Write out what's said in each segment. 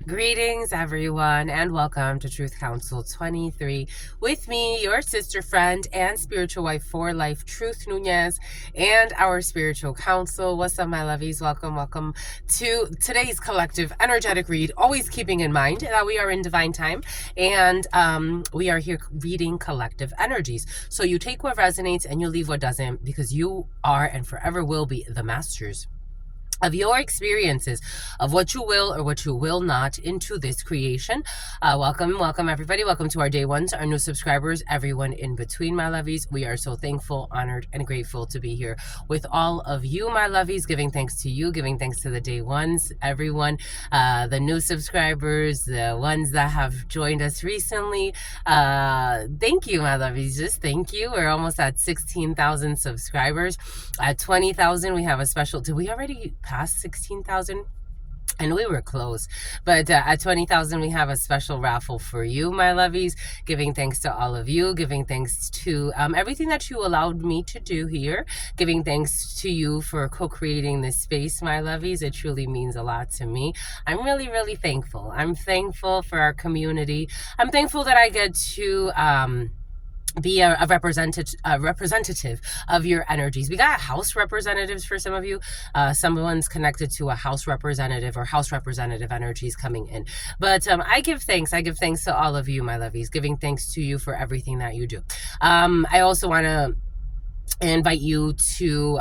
Greetings, everyone, and welcome to Truth Council 23 with me, your sister, friend, and spiritual wife for life, Truth Nunez, and our spiritual council. What's up, my lovies? Welcome to today's collective energetic read. Always keeping in mind that we are in divine time, and we are here reading collective energies. So you take what resonates and you leave what doesn't, because you are and forever will be the masters of your experiences, of what you will or what you will not into this creation. Welcome everybody. Welcome to our day ones, our new subscribers, everyone in between, my lovies. We are so thankful, honored, and grateful to be here with all of you, my lovies, giving thanks to you, giving thanks to the day ones, everyone, the new subscribers, the ones that have joined us recently. Thank you, my lovies. Just thank you. We're almost at 16,000 subscribers. At 20,000, we have a special. Did we already pass 16,000? And we were close, but at 20,000 we have a special raffle for you, my lovies. Giving thanks to all of you, giving thanks to everything that you allowed me to do here, giving thanks to you for co-creating this space, my lovies. It truly means a lot to me. I'm really thankful. I'm thankful for our community. I'm thankful that I get to be a representative of your energies. We got house representatives for some of you. Someone's connected to a house representative or house representative energies coming in. But I give thanks. I give thanks to all of you, my lovies, giving thanks to you for everything that you do. I also want to invite you to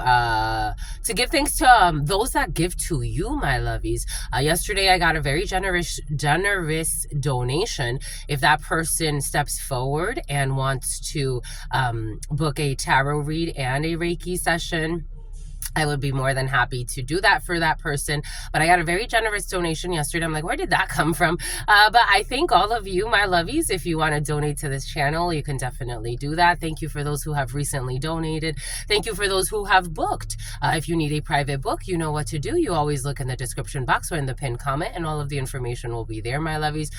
give thanks to those that give to you, my lovies. Yesterday I got a very generous donation. If that person steps forward and wants to book a tarot read and a Reiki session, I would be more than happy to do that for that person. But I got a very generous donation yesterday. I'm like, where did that come from? But I thank all of you, my lovies. If you want to donate to this channel, you can definitely do that. Thank you for those who have recently donated. Thank you for those who have booked. If you need a private book, you know what to do. You always look in the description box or in the pinned comment, and all of the information will be there, my lovies.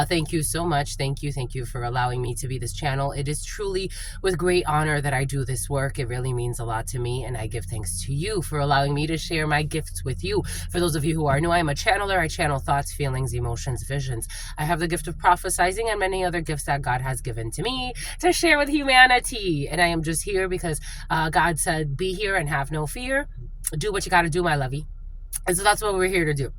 Thank you so much. Thank you for allowing me to be this channel. It is truly with great honor that I do this work. It really means a lot to me, and I give thanks to you for allowing me to share my gifts with you. For those of you who are new, I am a channeler. I channel thoughts, feelings, emotions, visions. I have the gift of prophesizing and many other gifts that God has given to me to share with humanity. And I am just here because God said, be here and have no fear. Do what you got to do, my lovey. And so that's what we're here to do.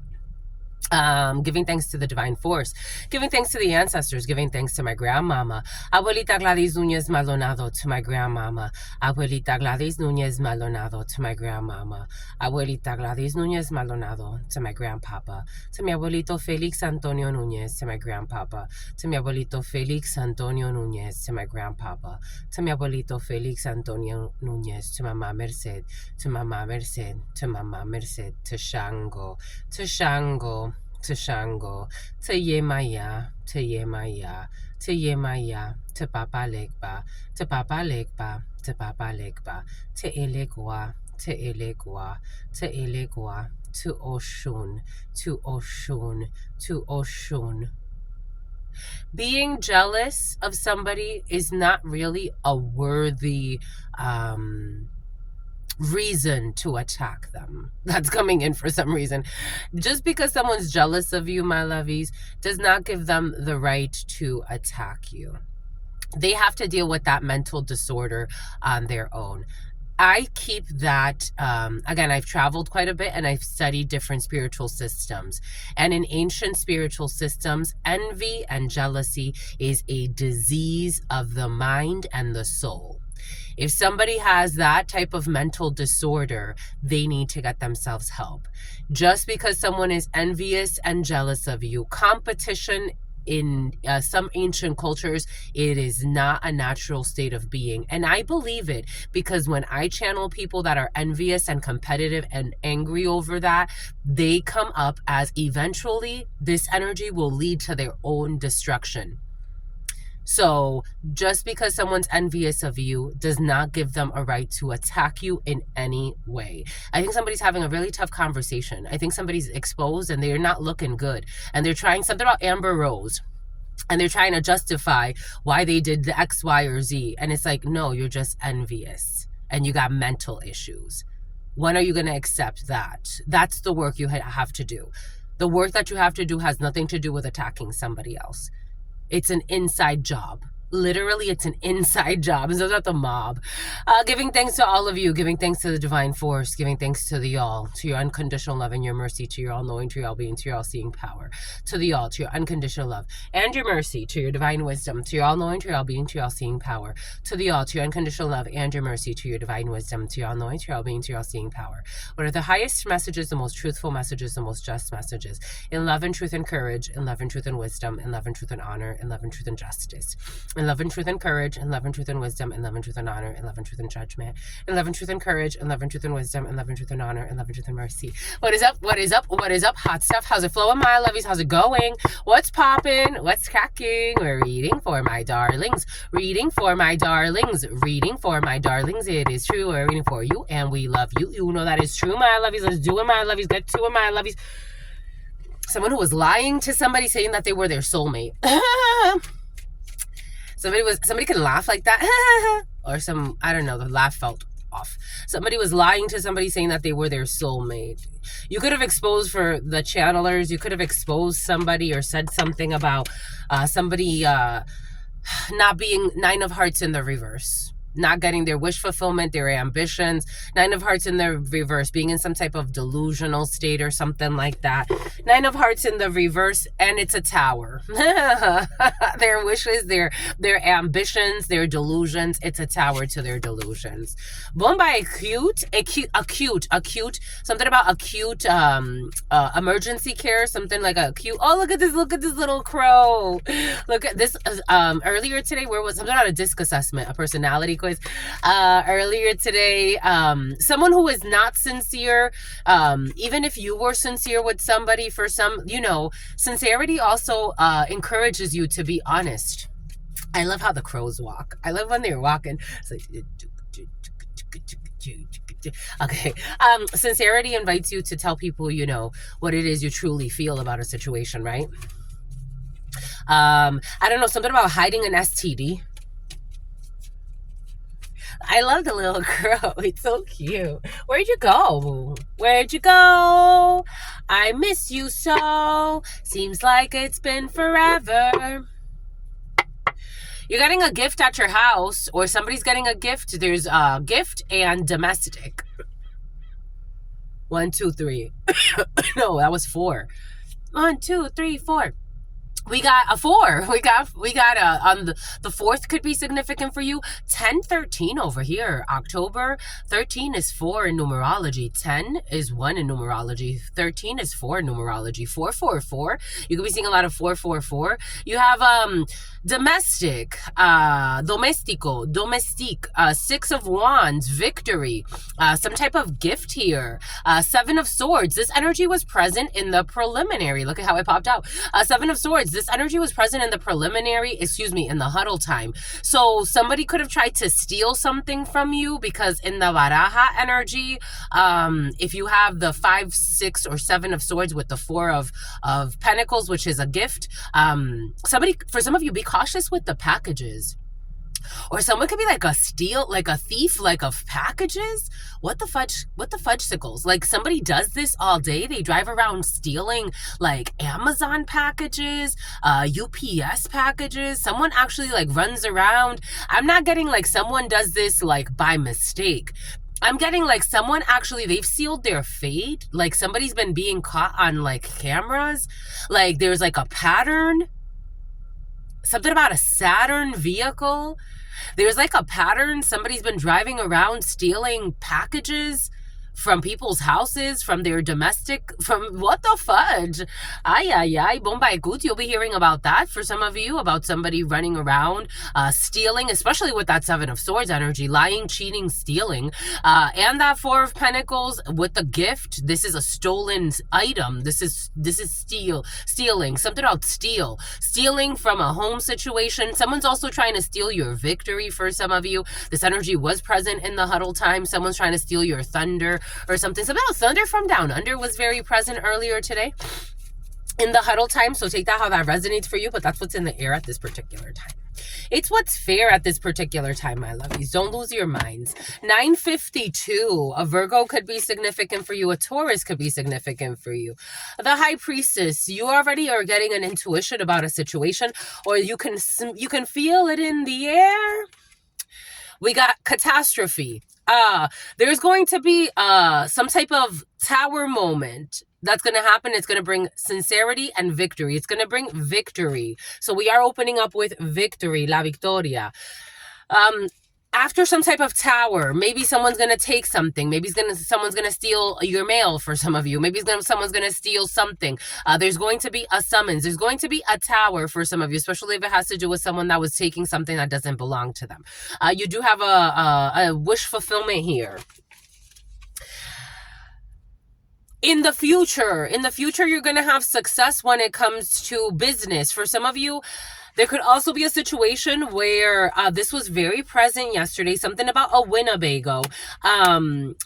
Giving thanks to the divine force, giving thanks to the ancestors, giving thanks to my grandmama, Abuelita Gladys Nunez Maldonado, to my grandmama, Abuelita Gladys Nunez Maldonado, to my grandmama, Abuelita Gladys Nunez Maldonado, to my grandpapa, to mi abuelito Felix Antonio Nunez, to my grandpapa, to mi abuelito Felix Antonio Nunez, to my grandpapa, to mi abuelito Felix Antonio Nunez, to Mama Merced, to Mama Merced, to Mama Merced, to Shango, to Shango, to Shango, to Yemaya, to Yemaya, to Yemaya, to Papa Legba, to Papa Legba, to Papa Legba, to Elegua, to Elegua, to Elegua, to Oshun, to Oshun, to Oshun. Being jealous of somebody is not really a worthy reason to attack them. That's coming in for some reason. Just because someone's jealous of you, my lovies, does not give them the right to attack you. They have to deal with that mental disorder on their own. I keep that, again, I've traveled quite a bit and I've studied different spiritual systems. And in ancient spiritual systems, envy and jealousy is a disease of the mind and the soul. If somebody has that type of mental disorder, they need to get themselves help. Just because someone is envious and jealous of you, competition in some ancient cultures, it is not a natural state of being. And I believe it because when I channel people that are envious and competitive and angry over that, they come up as eventually this energy will lead to their own destruction. So just because someone's envious of you does not give them a right to attack you in any way. I think somebody's having a really tough conversation. I think somebody's exposed and they're not looking good. And they're trying something about Amber Rose. And they're trying to justify why they did the X, Y, or Z. And it's like, no, you're just envious. And you got mental issues. When are you going to accept that? That's the work you have to do. The work that you have to do has nothing to do with attacking somebody else. It's an inside job. Literally, it's an inside job. It's not the mob. Giving thanks to all of you, giving thanks to the divine force, giving thanks to the all, to your unconditional love and your mercy, to your all-knowing, to your all-being, to your all-seeing power, to the all, to your unconditional love and your mercy, to your divine wisdom, to your all-knowing, to your all-being, to your all-seeing power, to the all, to your unconditional love and your mercy, to your divine wisdom, to your all-knowing, to your all-being, to your all-seeing power. What are the highest messages, the most truthful messages, the most just messages, in love and truth and courage, in love and truth and wisdom, in love and truth and honor, in love and truth and justice, in love and truth and courage, in love and truth and wisdom, in love and truth and honor, in love and truth and judgment, in love and truth and courage, in love and truth and wisdom, in love and truth and honor, in love and truth and mercy. What is up? What is up? What is up? Hot stuff. How's it flowing, my lovies? How's it going? What's popping? What's cracking? We're reading for my darlings. Reading for my darlings. Reading for my darlings. It is true. We're reading for you, and we love you. You know that is true, my lovies. Let's do it, my lovies. Get to it, my lovies. Someone who was lying to somebody saying that they were their soulmate. Somebody can laugh like that. Or I don't know, the laugh felt off. Somebody was lying to somebody saying that they were their soulmate. You could have exposed, for the channelers, you could have exposed somebody or said something about somebody not being 9 of hearts in the reverse. Not getting their wish fulfillment, their ambitions. 9 of hearts in the reverse, being in some type of delusional state or something like that. 9 of hearts in the reverse, and it's a tower. Their wishes, their ambitions, their delusions, it's a tower to their delusions. Bombay, acute, something about acute emergency care, something like acute. Oh, look at this little crow. Look at this. Earlier today, where was something about a disc assessment, a personality quiz. Earlier today, someone who is not sincere, even if you were sincere with somebody, for some, sincerity also encourages you to be honest. I love how the crows walk. I love when they're walking. It's like, okay. Sincerity invites you to tell people, what it is you truly feel about a situation, right? I don't know, something about hiding an STD. I love the little crow. It's so cute. Where'd you go? Where'd you go? I miss you so. Seems like it's been forever. You're getting a gift at your house, or somebody's getting a gift. There's a gift and domestic. 1, 2, 3. No, that was 4. 1, 2, 3, 4. We got a 4. We got on the 4th could be significant for you. 10, 13 over here. October 13 is 4 in numerology. 10 is 1 in numerology. 13 is 4 in numerology. 4, 4, 4. You could be seeing a lot of 4, 4, 4. You have domestic, domestico, domestique, 6 of wands, victory, some type of gift here. 7 of swords. This energy was present in the preliminary. Look at how it popped out. 7 of swords. This energy was present in the preliminary, in the huddle time. So somebody could have tried to steal something from you, because in the Varaha energy, if you have the 5, 6, or 7 of swords with the 4 of pentacles, which is a gift, for some of you, be cautious with the packages. Or someone could be like a thief, like of packages. What the fudgesicles? Like, somebody does this all day. They drive around stealing like Amazon packages, UPS packages. Someone actually like runs around. I'm not getting like someone does this like by mistake. I'm getting like someone actually, they've sealed their fate. Like, somebody's been being caught on like cameras. Like, there's like a pattern. Something about a Saturn vehicle. There's like a pattern. Somebody's been driving around stealing packages from people's houses, from their domestic, from what the fudge? Ay, Bombay Gut. You'll be hearing about that for some of you, about somebody running around, stealing, especially with that 7 of swords energy, lying, cheating, stealing, and that 4 of pentacles with the gift. This is a stolen item. This is stealing, something about stealing from a home situation. Someone's also trying to steal your victory for some of you. This energy was present in the huddle time. Someone's trying to steal your thunder or something. Something about thunder from down under was very present earlier today. in the huddle time. So take that how that resonates for you, but that's what's in the air at this particular time. It's what's fair at this particular time, my lovies. Don't lose your minds. 952, a Virgo could be significant for you. A Taurus could be significant for you. The High Priestess, you already are getting an intuition about a situation, or you can feel it in the air. We got catastrophe. There's going to be some type of tower moment that's going to happen. It's going to bring sincerity and victory. It's going to bring victory. So we are opening up with victory, la victoria. After some type of tower, maybe someone's going to take something. Maybe someone's going to steal your mail for some of you. Maybe someone's going to steal something. There's going to be a summons. There's going to be a tower for some of you, especially if it has to do with someone that was taking something that doesn't belong to them. You do have a wish fulfillment here. In the future, you're going to have success when it comes to business. For some of you, there could also be a situation where this was very present yesterday, something about a Winnebago.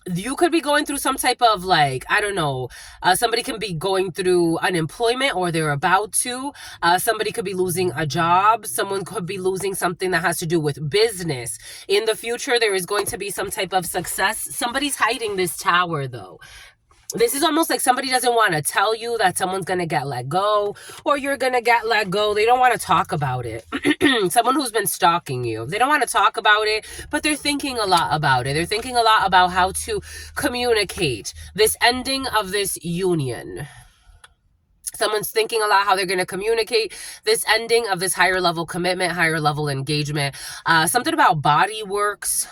You could be going through some type of somebody can be going through unemployment or they're about to. Somebody could be losing a job. Someone could be losing something that has to do with business. In the future, there is going to be some type of success. Somebody's hiding this tower though. This is almost like somebody doesn't want to tell you that someone's going to get let go or you're going to get let go. They don't want to talk about it. Someone who's been stalking you. They don't want to talk about it, but they're thinking a lot about it. They're thinking a lot about how to communicate this ending of this union. Someone's thinking a lot how they're going to communicate this ending of this higher level commitment, higher level engagement. Something about body works.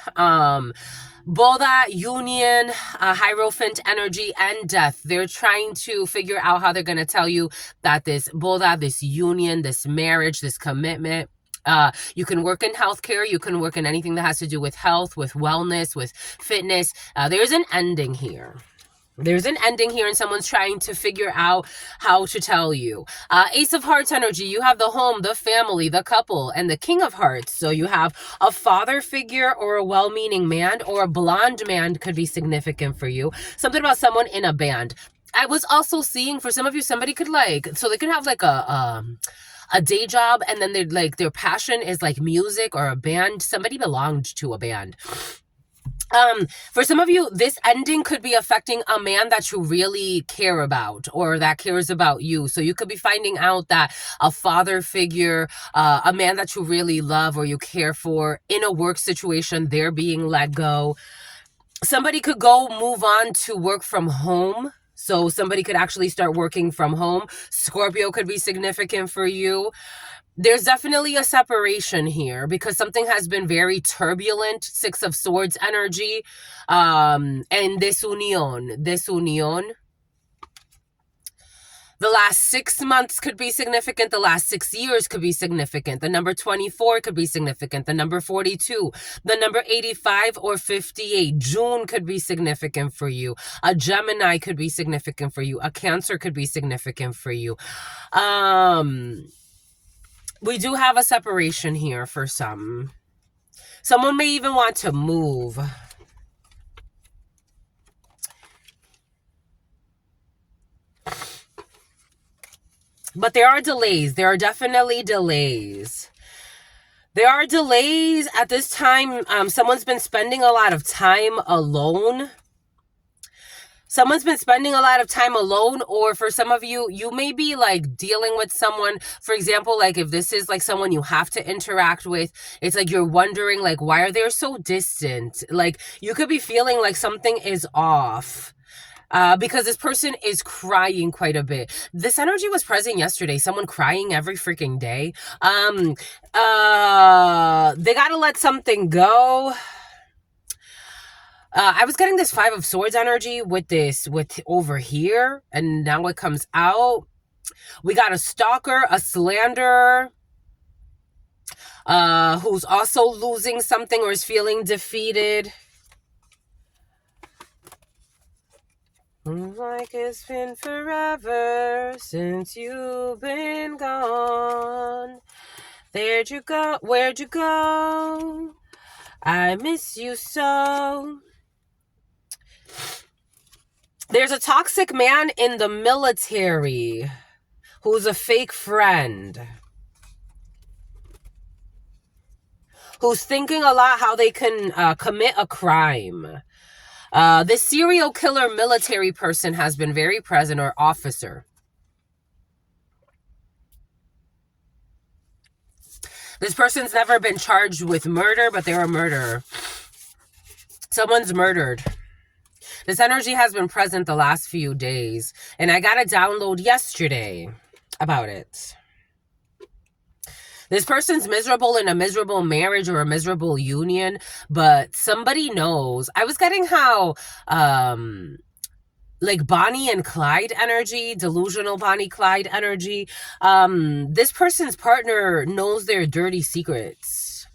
Boda, union, Hierophant energy, and death. They're trying to figure out how they're going to tell you that this Boda, this union, this marriage, this commitment, you can work in healthcare. You can work in anything that has to do with health, with wellness, with fitness. There's an ending here. There's an ending here and someone's trying to figure out how to tell you. Ace of Hearts energy, you have the home, the family, the couple, and the King of Hearts. So you have a father figure or a well-meaning man or a blonde man could be significant for you. Something about someone in a band. I was also seeing for some of you, somebody could they could have like a day job and then their passion is like music or a band. Somebody belonged to a band. For some of you, this ending could be affecting a man that you really care about or that cares about you. So you could be finding out that a father figure, a man that you really love or you care for in a work situation, they're being let go. Somebody could move on to work from home. So somebody could actually start working from home. Scorpio could be significant for you. There's definitely a separation here because something has been very turbulent. Six of Swords energy. And desunión. The last 6 months could be significant. The last 6 years could be significant. The number 24 could be significant. The number 42. The number 85 or 58. June could be significant for you. A Gemini could be significant for you. A Cancer could be significant for you. We do have a separation here for some. Someone may even want to move. But there are delays. There are definitely delays. There are delays at this time. Someone's been spending a lot of time alone. Someone's been spending a lot of time alone, or for some of you, you may be dealing with someone. For example, if this is someone you have to interact with, it's you're wondering why are they so distant? You could be feeling like something is off. Because this person is crying quite a bit. This energy was present yesterday. Someone crying every freaking day. They gotta let something go. I was getting this 5 of Swords energy with over here, and now it comes out. We got a stalker, a slanderer, who's also losing something or is feeling defeated. Like it's been forever since you've been gone. Where'd you go? I miss you so. There's a toxic man in the military. who's a fake friend, who's thinking a lot how they can commit a crime. This serial killer military person has been very present, or officer. This person's never been charged with murder, but they're a murderer. Someone's murdered. This energy has been present the last few days, and I got a download yesterday about it. This person's miserable in a miserable marriage or a miserable union, but somebody knows. I was getting how, like Bonnie and Clyde energy, delusional Bonnie Clyde energy. This person's partner knows their dirty secrets.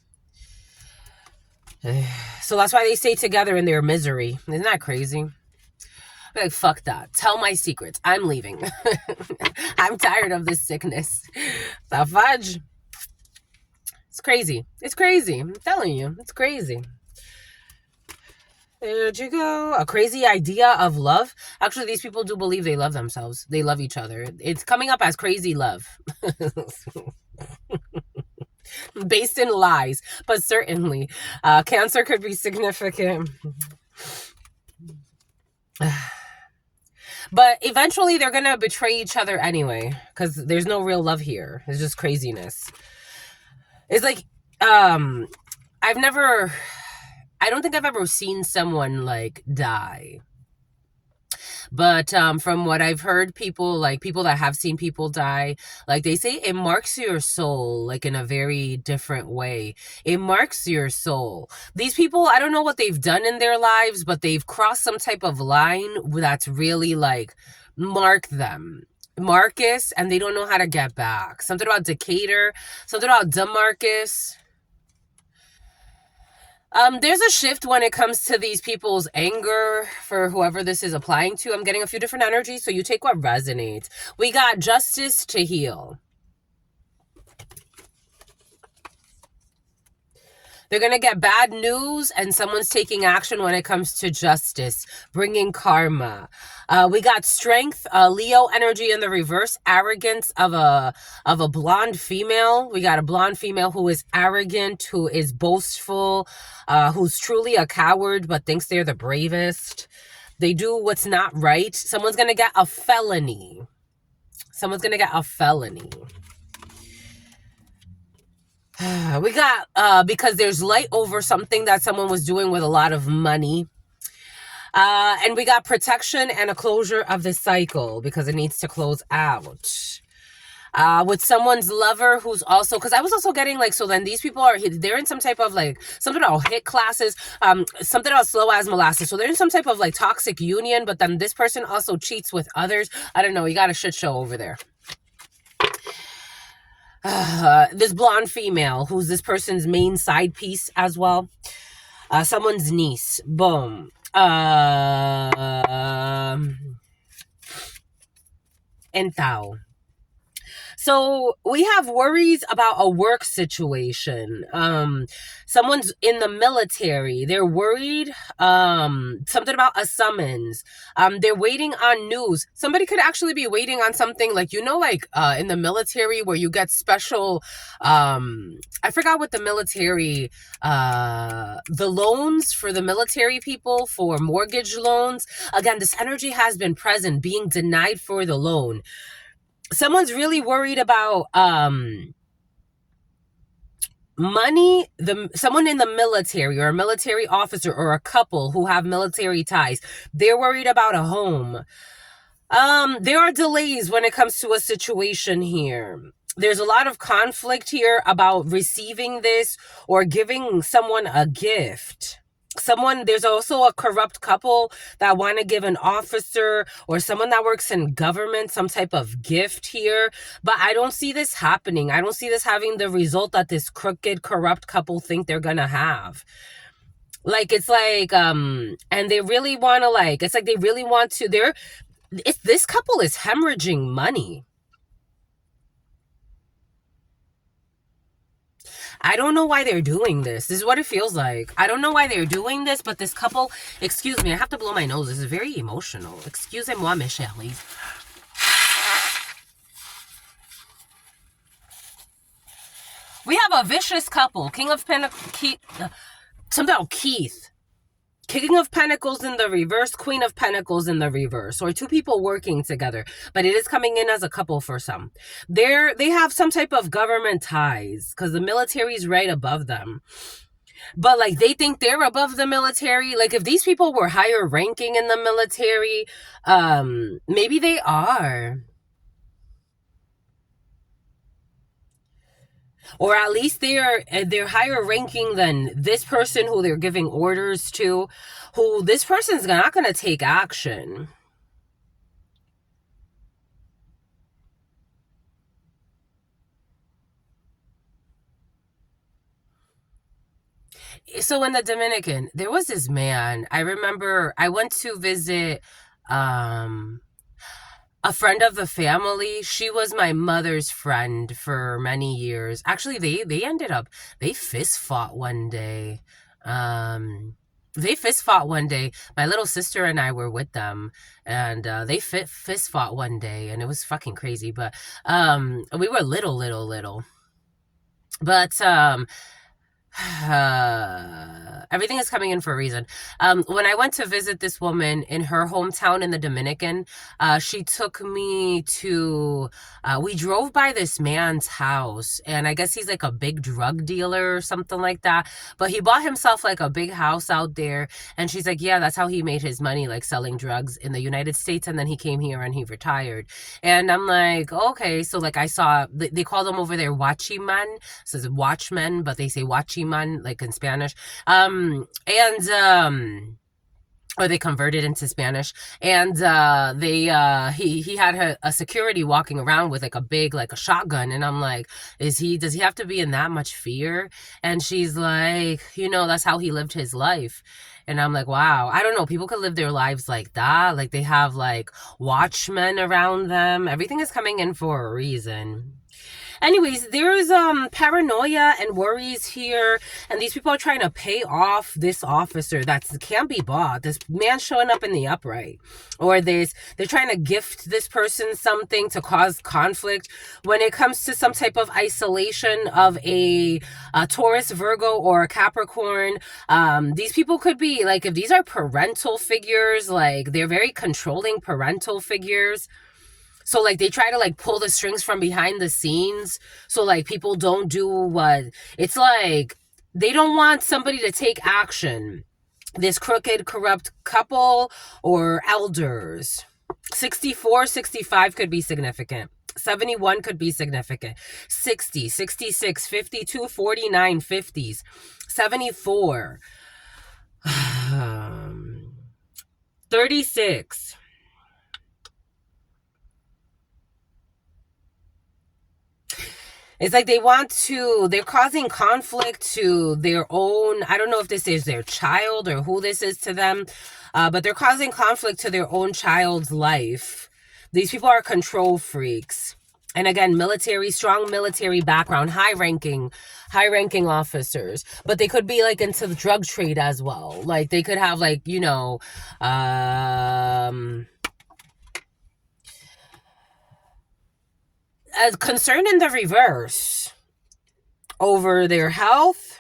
So that's why they stay together in their misery. Isn't that crazy? Like, fuck that. Tell my secrets. I'm leaving. I'm tired of this sickness. The fudge. It's crazy. It's crazy. I'm telling you. It's crazy. There you go. A crazy idea of love. Actually, these people do believe they love themselves. They love each other. It's coming up as crazy love. Based in lies. But certainly, Cancer could be significant. But eventually, they're going to betray each other anyway. Because there's no real love here. It's just craziness. It's like, I don't think I've ever seen someone like die. But from what I've heard, people that have seen people die, like they say it marks your soul like in a very different way. It marks your soul. These people, I don't know what they've done in their lives, but they've crossed some type of line that's really like marked them. Marcus, and they don't know how to get back. Something about Decatur, something about Demarcus. There's a shift when it comes to these people's anger for whoever this is applying to. I'm getting a few different energies, so you take what resonates. We got justice to heal. They're going to get bad news, and someone's taking action when it comes to justice, bringing karma. We got strength, Leo energy in the reverse, arrogance of a blonde female. We got a blonde female who is arrogant, who is boastful, who's truly a coward but thinks they're the bravest. They do what's not right. Someone's going to get a felony. Someone's going to get a felony. We got, because there's light over something that someone was doing with a lot of money. And we got protection and a closure of the cycle because it needs to close out. With someone's lover who's also, because I was also getting like, so then these people they're in some type of like, something about hit classes, something about slow as molasses. So they're in some type of like toxic union, but then this person also cheats with others. I don't know. You got a shit show over there. This blonde female who's this person's main side piece as well. Someone's niece. Boom. Entao. So we have worries about a work situation. Someone's in the military. They're worried. Something about a summons. They're waiting on news. Somebody could actually be waiting on something like, like in the military where you get special, I forgot what the military, the loans for the military people for mortgage loans. Again, this energy has been present, being denied for the loan. Someone's really worried about money. Someone in the military or a military officer or a couple who have military ties. They're worried about a home. There are delays when it comes to a situation here. There's a lot of conflict here about receiving this or giving someone a gift. There's also a corrupt couple that want to give an officer or someone that works in government some type of gift here. But I don't see this happening. I don't see this having the result that this crooked, corrupt couple think they're going to have. Like, it's like, and they really want to it's like they really want to, this couple is hemorrhaging money. I don't know why they're doing this. This is what it feels like. I don't know why they're doing this, but this couple, excuse me, I have to blow my nose. This is very emotional. Excusez-moi, mes chéris. We have a vicious couple. King of Pentacles, something about Keith. King of Pentacles in the reverse, Queen of Pentacles in the reverse, or two people working together, but it is coming in as a couple for some. They have some type of government ties because the military is right above them. But like they think they're above the military. Like if these people were higher ranking in the military, maybe they are. Or at least they're higher ranking than this person who they're giving orders to, who this person's not going to take action. So in the Dominican, there was this man. I remember I went to visit a friend of the family. She was my mother's friend for many years. Actually, they ended up, they fist fought one day. They fist fought one day. My little sister and I were with them, and they fist fought one day, and it was fucking crazy. But we were little. But everything is coming in for a reason. When I went to visit this woman in her hometown in the Dominican, she took me to, we drove by this man's house, and I guess he's like a big drug dealer or something like that, but he bought himself like a big house out there, and she's like, yeah, that's how he made his money, like selling drugs in the United States, and then he came here and he retired. And I'm like, okay, so like I saw, they call them over there Watchyman, so it's watchmen, but they say Watchyman, like in Spanish. Or they converted into Spanish, and he had a security walking around with like a big, like a shotgun, and I'm like, does he have to be in that much fear? And she's like, that's how he lived his life. And I'm like, wow, I don't know, people could live their lives like that, like they have like watchmen around them. Everything is coming in for a reason. Anyways, there's paranoia and worries here, and these people are trying to pay off this officer that can't be bought. This man showing up in the upright, or they're trying to gift this person something to cause conflict. When it comes to some type of isolation of a Taurus, Virgo, or a Capricorn, these people could be like, if these are parental figures, like they're very controlling parental figures. So like they try to like pull the strings from behind the scenes, so like people don't do what, it's like they don't want somebody to take action. This crooked, corrupt couple or elders. 64, 65 could be significant. 71 could be significant. 60, 66, 52, 49, 50s. 74. 36. It's like they're causing conflict to their own, I don't know if this is their child or who this is to them, but they're causing conflict to their own child's life. These people are control freaks. And again, strong military background, high-ranking officers. But they could be like into the drug trade as well. Like they could have like, a concern in the reverse over their health.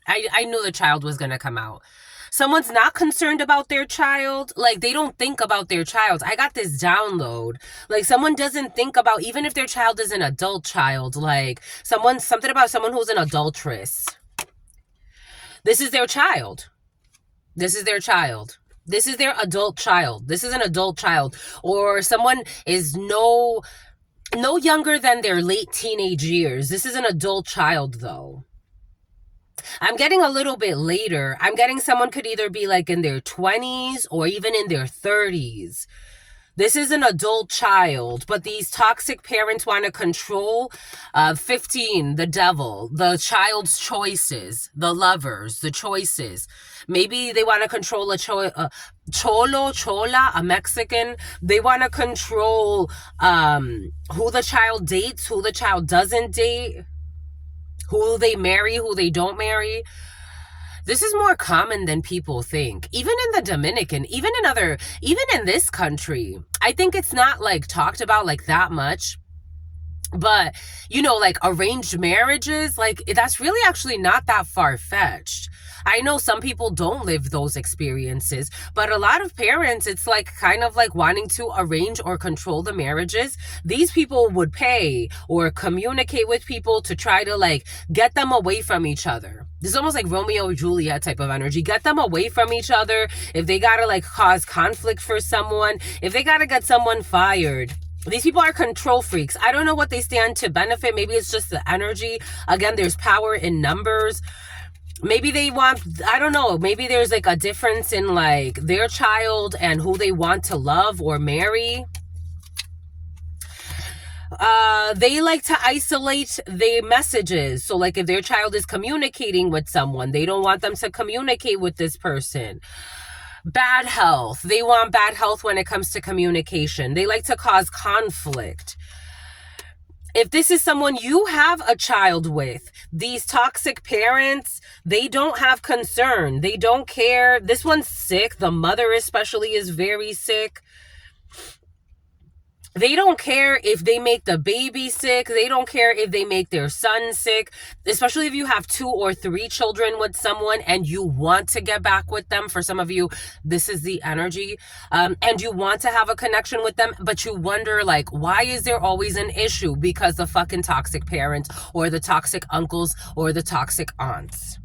I knew the child was going to come out. Someone's not concerned about their child. Like they don't think about their child. I got this download. Like someone doesn't think about, even if their child is an adult child, like something about someone who's an adulteress. This is their child. This is their child. This is their adult child. This is an adult child. Or someone is no younger than their late teenage years. This is an adult child, though. I'm getting a little bit later. I'm getting someone could either be like in their 20s or even in their 30s. This is an adult child, but these toxic parents want to control. 15, the devil, the child's choices, the lovers, the choices. Maybe they want to control a chola, a Mexican. They want to control who the child dates, who the child doesn't date, who they marry, who they don't marry. This is more common than people think. Even in the Dominican, even in this country, I think it's not like talked about like that much. But, like arranged marriages, like that's really actually not that far-fetched. I know some people don't live those experiences, but a lot of parents, it's like kind of like wanting to arrange or control the marriages. These people would pay or communicate with people to try to like get them away from each other. This is almost like Romeo and Juliet type of energy. Get them away from each other. If they gotta like cause conflict for someone, if they gotta get someone fired. These people are control freaks. I don't know what they stand to benefit. Maybe it's just the energy. Again, there's power in numbers. Maybe they want, I don't know, maybe there's like a difference in like their child and who they want to love or marry. They like to isolate their messages. So like if their child is communicating with someone, they don't want them to communicate with this person. Bad health. They want bad health when it comes to communication. They like to cause conflict. If this is someone you have a child with, these toxic parents, they don't have concern. They don't care. This one's sick. The mother especially is very sick. They don't care if they make the baby sick. They don't care if they make their son sick, especially if you have 2 or 3 children with someone and you want to get back with them. For some of you, this is the energy. And you want to have a connection with them, but you wonder like, why is there always an issue? Because the fucking toxic parents or the toxic uncles or the toxic aunts.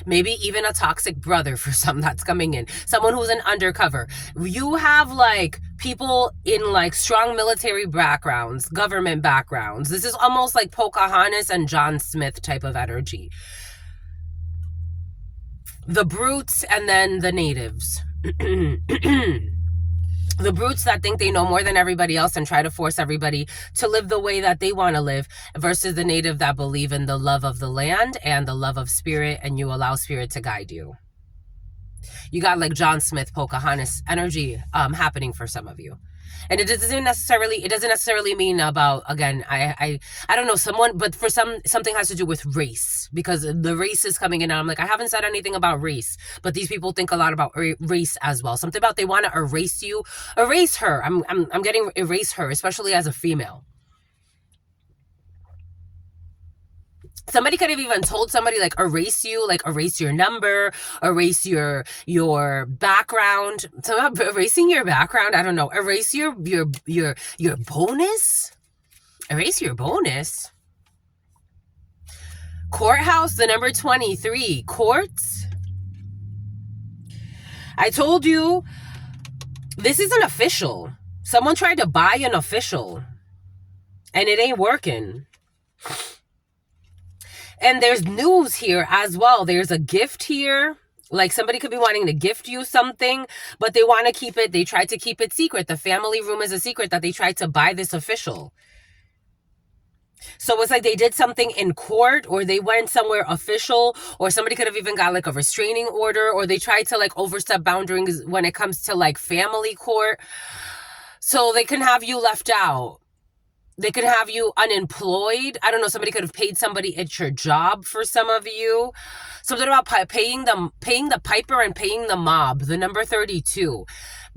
Maybe even a toxic brother for some that's coming in. Someone who's an undercover. You have like people in like strong military backgrounds, government backgrounds. This is almost like Pocahontas and John Smith type of energy. The brutes and then the natives. The brutes that think they know more than everybody else and try to force everybody to live the way that they want to live, versus the native that believe in the love of the land and the love of spirit, and you allow spirit to guide you. You got like John Smith, Pocahontas energy happening for some of you. And it doesn't necessarily mean about, again, I don't know, someone, but for something has to do with race, because the race is coming in and I'm like, I haven't said anything about race, but these people think a lot about race as well. Something about they want to erase you, erase her. I'm getting erase her, especially as a female. Somebody could have even told somebody like erase you, like erase your number, erase your background. So erasing your background, I don't know. Erase your bonus. Erase your bonus. Courthouse, the number 23. Courts. I told you this is an official. Someone tried to buy an official and it ain't working. And there's news here as well. There's a gift here. Like somebody could be wanting to gift you something, but they want to keep it. They tried to keep it secret. The family room is a secret that they tried to buy this official. So it's like they did something in court, or they went somewhere official, or somebody could have even got like a restraining order, or they tried to like overstep boundaries when it comes to like family court. So they can have you left out. They could have you unemployed. I don't know. Somebody could have paid somebody at your job for some of you. Something about paying the piper and paying the mob. The number 32.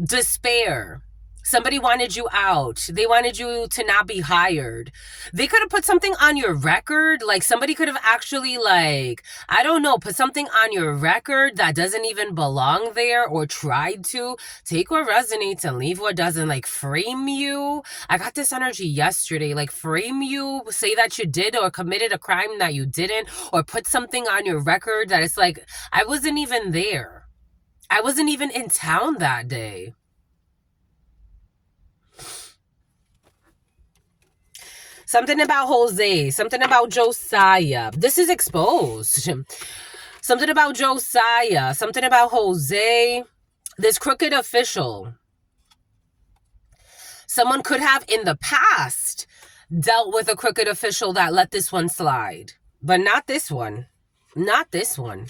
Despair. Somebody wanted you out. They wanted you to not be hired. They could have put something on your record. Like somebody could have actually like, I don't know, put something on your record that doesn't even belong there, or tried to. Take what resonates and leave what doesn't. Like frame you. I got this energy yesterday. Like frame you. Say that you did or committed a crime that you didn't. Or put something on your record that it's like, I wasn't even there. I wasn't even in town that day. Something about Jose. Something about Josiah. This is exposed. Something about Josiah. Something about Jose. This crooked official. Someone could have in the past dealt with a crooked official that let this one slide. But not this one. Not this one.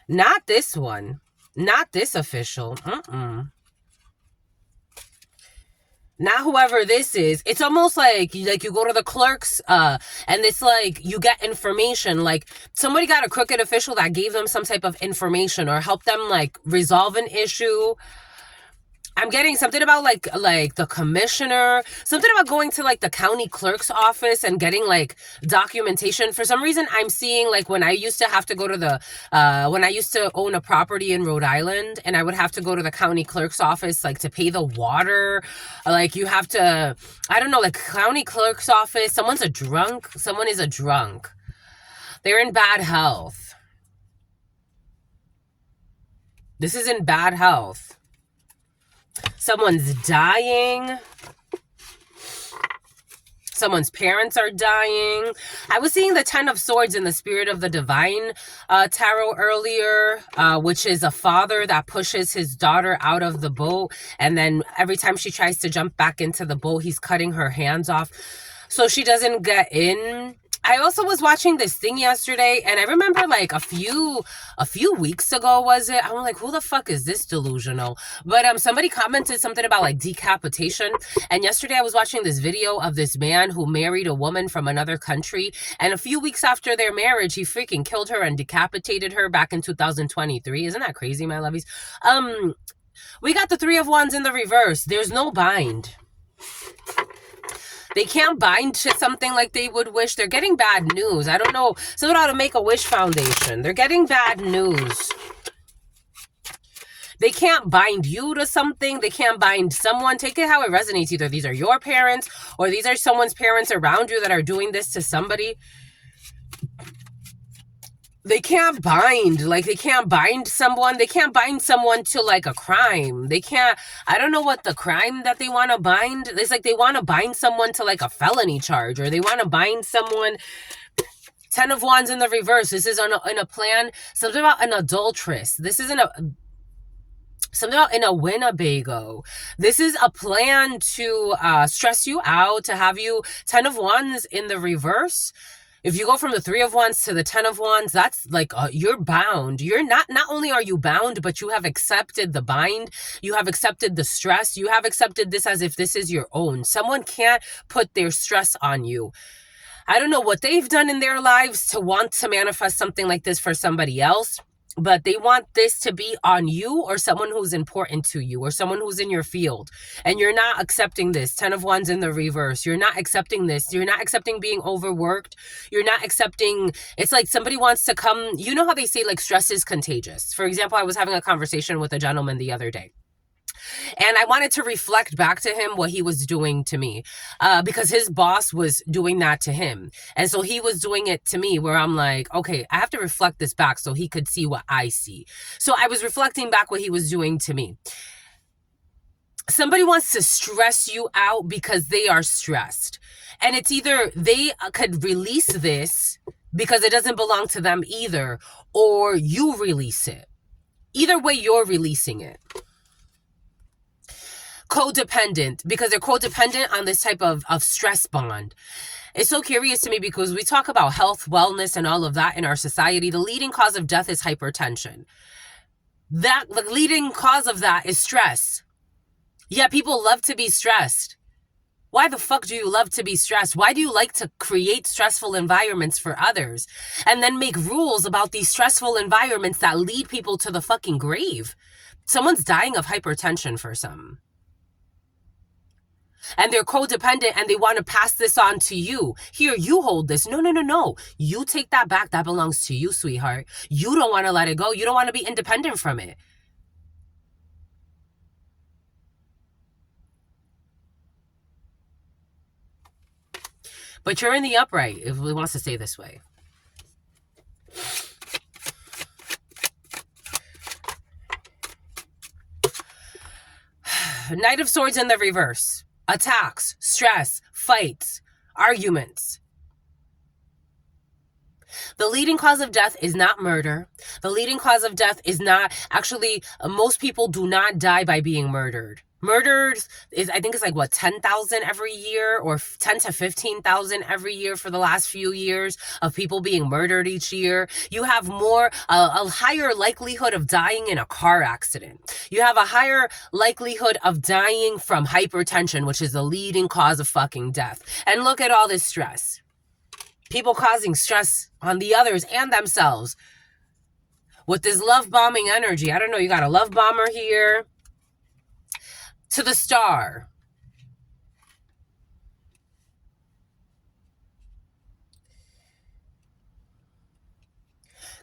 Not this one. Not this official. Not whoever this is. It's almost like you go to the clerks and it's like you get information. Like somebody got a crooked official that gave them some type of information or helped them like resolve an issue. I'm getting something about like the commissioner, something about going to like the county clerk's office and getting like documentation. For some reason, I'm seeing like when I used to have to go to the when I used to own a property in Rhode Island, and I would have to go to the county clerk's office like to pay the water. Like you have to, I don't know, like county clerk's office. Someone is a drunk. They're in bad health. This is in bad health. Someone's dying. Someone's parents are dying. I was seeing the Ten of Swords in the Spirit of the Divine tarot earlier, which is a father that pushes his daughter out of the boat. And then every time she tries to jump back into the boat, he's cutting her hands off so she doesn't get in. I also was watching this thing yesterday, and I remember like a few weeks ago, was it? I'm like, who the fuck is this delusional? But somebody commented something about like decapitation. And yesterday I was watching this video of this man who married a woman from another country, and a few weeks after their marriage, he freaking killed her and decapitated her back in 2023. Isn't that crazy, my lovies? We got the Three of Wands in the reverse. There's no bind. They can't bind to something like they would wish. They're getting bad news. I don't know. Someone ought to make a wish foundation. They're getting bad news. They can't bind you to something. They can't bind someone. Take it how it resonates. Either these are your parents or these are someone's parents around you that are doing this to somebody. They can't bind, like they can't bind someone. They can't bind someone to like a crime. They can't, I don't know what the crime that they want to bind. It's like they want to bind someone to like a felony charge, or they want to bind someone. Ten of Wands in the reverse. This is in a plan. Something about an adulteress. This isn't something about in a Winnebago. This is a plan to stress you out, to have you. Ten of Wands in the reverse. If you go from the Three of Wands to the Ten of Wands, that's like you're bound. You're not only are you bound, but you have accepted the bind. You have accepted the stress. You have accepted this as if this is your own. Someone can't put their stress on you. I don't know what they've done in their lives to want to manifest something like this for somebody else, but they want this to be on you or someone who's important to you or someone who's in your field. And you're not accepting this. Ten of Wands in the reverse. You're not accepting this. You're not accepting being overworked. You're not accepting, it's like somebody wants to come. You know how they say like stress is contagious. For example, I was having a conversation with a gentleman the other day. And I wanted to reflect back to him what he was doing to me, because his boss was doing that to him. And so he was doing it to me where I'm like, okay, I have to reflect this back so he could see what I see. So I was reflecting back what he was doing to me. Somebody wants to stress you out because they are stressed. And it's either they could release this because it doesn't belong to them either, or you release it. Either way, you're releasing it. Codependent, because they're codependent on this type of stress bond. It's so curious to me because we talk about health, wellness, and all of that in our society. The leading cause of death is hypertension. The leading cause of that is stress. Yeah, people love to be stressed. Why the fuck do you love to be stressed? Why do you like to create stressful environments for others and then make rules about these stressful environments that lead people to the fucking grave? Someone's dying of hypertension for some. And they're codependent and they want to pass this on to you. Here, you hold this. No. You take that back. That belongs to you, sweetheart. You don't want to let it go. You don't want to be independent from it. But you're in the upright, if we wants to stay this way. Knight of Swords in the reverse. Attacks, stress, fights, arguments. The leading cause of death is not murder. The leading cause of death is not, actually, most people do not die by being murdered. Murdered is, I think it's like, what, 10,000 every year, or 10 to 15,000 every year for the last few years of people being murdered each year. You have a higher likelihood of dying in a car accident. You have a higher likelihood of dying from hypertension, which is the leading cause of fucking death. And look at all this stress. People causing stress on the others and themselves with this love bombing energy. I don't know, you got a love bomber here. to the star.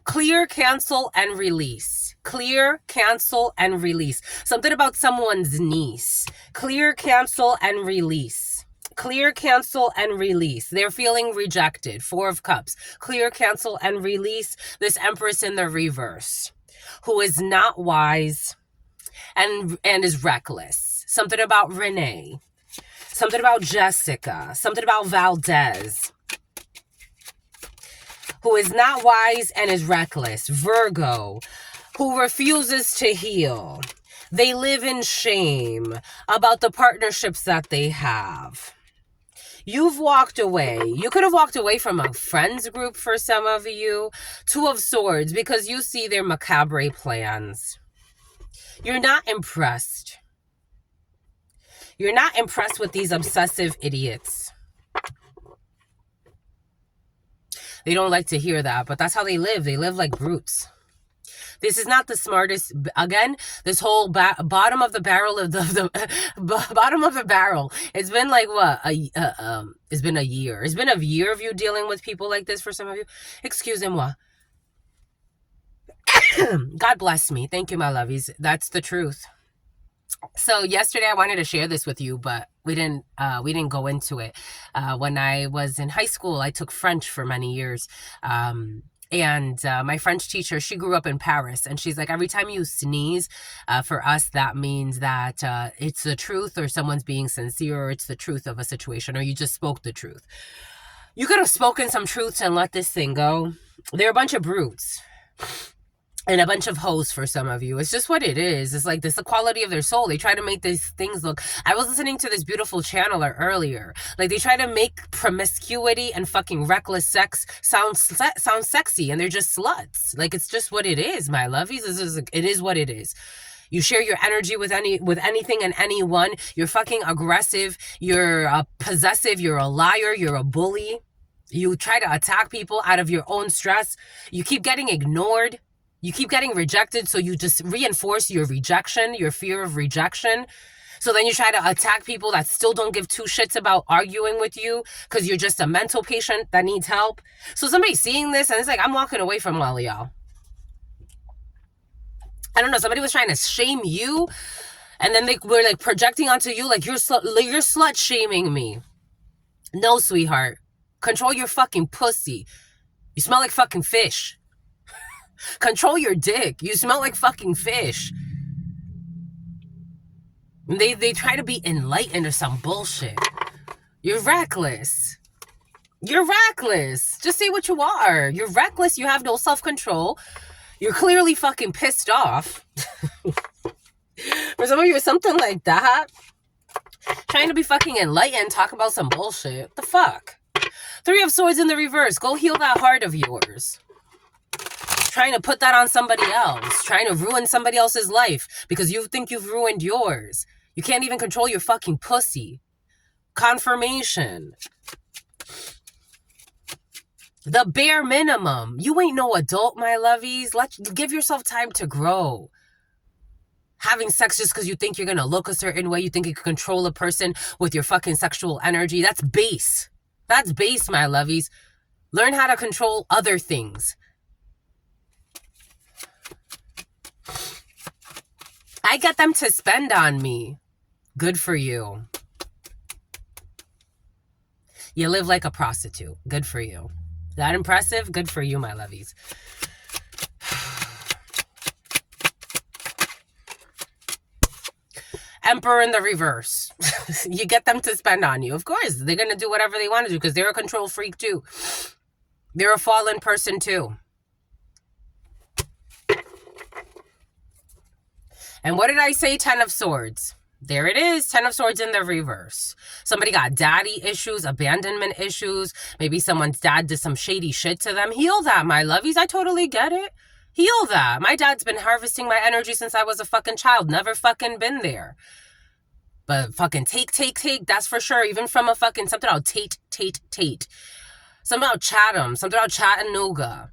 Clear, cancel, and release. Clear, cancel, and release. Something about someone's niece. Clear, cancel, and release. Clear, cancel, and release. They're feeling rejected. Four of Cups. Clear, cancel, and release. This Empress in the reverse, who is not wise and is reckless. Something about Renee. Something about Jessica. Something about Valdez, who is not wise and is reckless. Virgo, who refuses to heal. They live in shame about the partnerships that they have. You've walked away. You could have walked away from a friends group for some of you. Two of Swords, because you see their macabre plans. You're not impressed. You're not impressed with these obsessive idiots. They don't like to hear that, but that's how they live. They live like brutes. This is not the smartest. Again, this whole bottom of the barrel of the bottom of the barrel. It's been like what? It's been a year. It's been a year of you dealing with people like this for some of you. Excusez-moi. God bless me. Thank you, my lovies. That's the truth. So yesterday I wanted to share this with you, but we didn't go into it. When I was in high school, I took French for many years. And my French teacher, she grew up in Paris, and she's like, every time you sneeze, for us, that means that it's the truth, or someone's being sincere, or it's the truth of a situation, or you just spoke the truth. You could have spoken some truths and let this thing go. They're a bunch of brutes. And a bunch of hoes for some of you. It's just what it is. It's like this, the quality of their soul. They try to make these things look... I was listening to this beautiful channeler earlier. Like, they try to make promiscuity and fucking reckless sex sound sexy, and they're just sluts. Like, it's just what it is, my lovies. It is what it is. You share your energy with anything and anyone. You're fucking aggressive. You're possessive. You're a liar. You're a bully. You try to attack people out of your own stress. You keep getting ignored. You keep getting rejected, so you just reinforce your rejection, your fear of rejection. So then you try to attack people that still don't give two shits about arguing with you because you're just a mental patient that needs help. So somebody's seeing this, and it's like, I'm walking away from all of y'all. I don't know, somebody was trying to shame you, and then they were like projecting onto you like you're slut shaming me. No, sweetheart. Control your fucking pussy. You smell like fucking fish. Control your dick. You smell like fucking fish. They try to be enlightened or some bullshit. You're reckless. You're reckless. Just say what you are. You're reckless. You have no self-control. You're clearly fucking pissed off. For some of you, it's something like that. Trying to be fucking enlightened, talk about some bullshit. What the fuck? Three of Swords in the reverse. Go heal that heart of yours. Trying to put that on somebody else, trying to ruin somebody else's life because you think you've ruined yours. You can't even control your fucking pussy. Confirmation. The bare minimum. You ain't no adult, my lovies. Give yourself time to grow. Having sex just because you think you're going to look a certain way, you think you can control a person with your fucking sexual energy, that's base. That's base, my lovies. Learn how to control other things. I get them to spend on me. Good for you. You live like a prostitute. Good for you. That impressive? Good for you, my lovies. Emperor in the reverse. You get them to spend on you. Of course, they're going to do whatever they want to do because they're a control freak too. They're a fallen person too. And what did I say? 10 of Swords. There it is. 10 of Swords in the reverse. Somebody got daddy issues, abandonment issues. Maybe someone's dad did some shady shit to them. Heal that, my lovies. I totally get it. Heal that. My dad's been harvesting my energy since I was a fucking child. Never fucking been there. But fucking take. That's for sure. Even from a fucking something about Tate. Something about Chatham. Something about Chattanooga.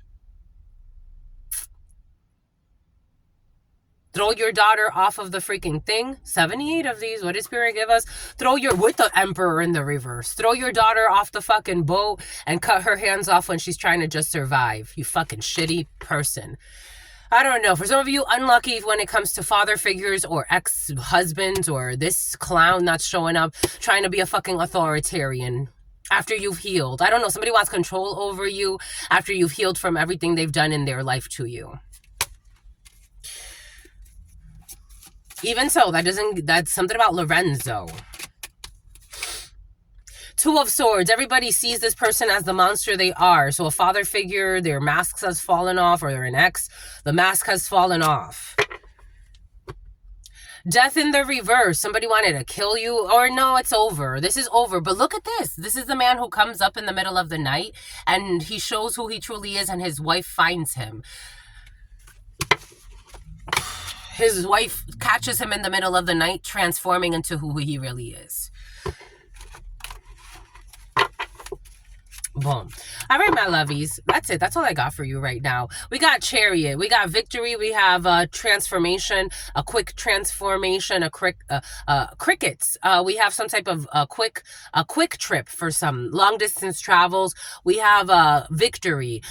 Throw your daughter off of the freaking thing. 78 of these. What did Spirit give us? With the Emperor in the reverse. Throw your daughter off the fucking boat and cut her hands off when she's trying to just survive. You fucking shitty person. I don't know. For some of you, unlucky when it comes to father figures or ex-husbands or this clown that's showing up trying to be a fucking authoritarian after you've healed. I don't know. Somebody wants control over you after you've healed from everything they've done in their life to you. Even so, that's something about Lorenzo. Two of Swords. Everybody sees this person as the monster they are. So a father figure, their mask has fallen off, or they're an ex, the mask has fallen off. Death in the reverse. Somebody wanted to kill you, or no, it's over. This is over. But look at this. This is the man who comes up in the middle of the night and he shows who he truly is, and his wife finds him. His wife catches him in the middle of the night, transforming into who he really is. Boom. All right, my lovies. That's it. That's all I got for you right now. We got Chariot. We got Victory. We have transformation, a quick transformation, crickets. We have some type of a quick trip for some long distance travels. We have Victory.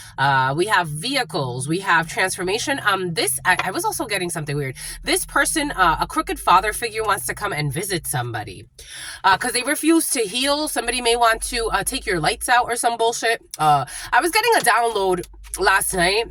We have vehicles. We have transformation. I was also getting something weird. This person, a crooked father figure, wants to come and visit somebody because they refuse to heal. Somebody may want to take your lights out or something. Bullshit. I was getting a download last night.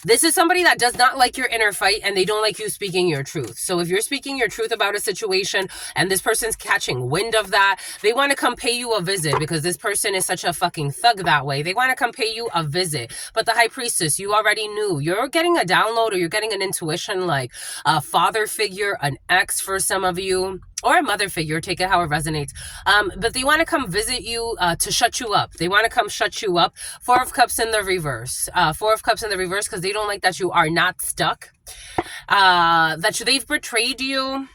This is somebody that does not like your inner fight and they don't like you speaking your truth. So if you're speaking your truth about a situation and this person's catching wind of that, they want to come pay you a visit because this person is such a fucking thug that way. They want to come pay you a visit. But the High Priestess, you already knew. You're getting a download or you're getting an intuition like a father figure, an ex for some of you, or a mother figure, take it how it resonates. But they want to come visit you to shut you up. They want to come shut you up. Four of Cups in the reverse. Four of Cups in the reverse because they don't like that you are not stuck. They've betrayed you.